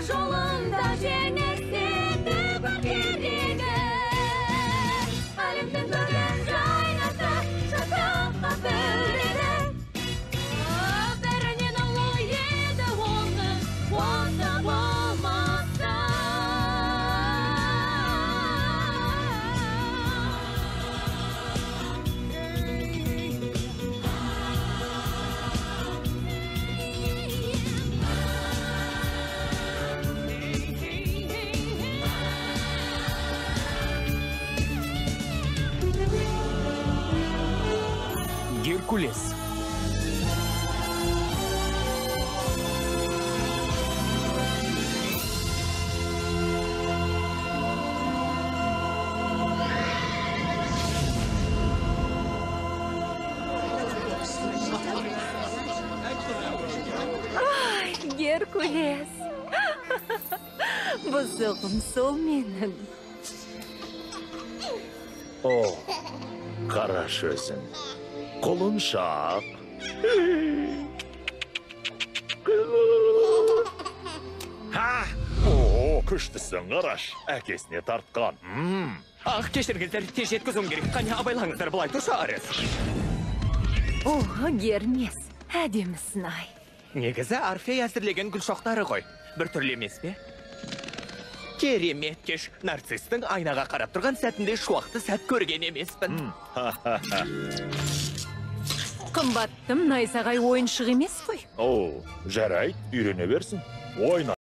жолында жеңерсің бар керегі. Әлемнің бөлген жайнаты шаттыққа бөледі. Бәрінен ұлы еді оның осы болмаса. Геркулес. Ай, Геркулес. Бұзығым сол менің. О, қараш өзің. Қолын шақ. Ха! О, күштісің қараш. Әкесіне тартқан. Ах, кешіріңіздер, тез жеткізуім керек. Қане абайлаңыздар, былай тұрса арыз. О, Гермес, әдемісін ай. Негізі Орфей әзірлеген гүл шоқтары ғой. Bir түрлі емес пе? Керемет кеш. Нарцистің айнаға қарап тұрған сәтінде шуақты сәт көрген емеспін. Қымбаттым найзағай ойыншық емес қой. О, жарайды, үйрене берсін. Ойна.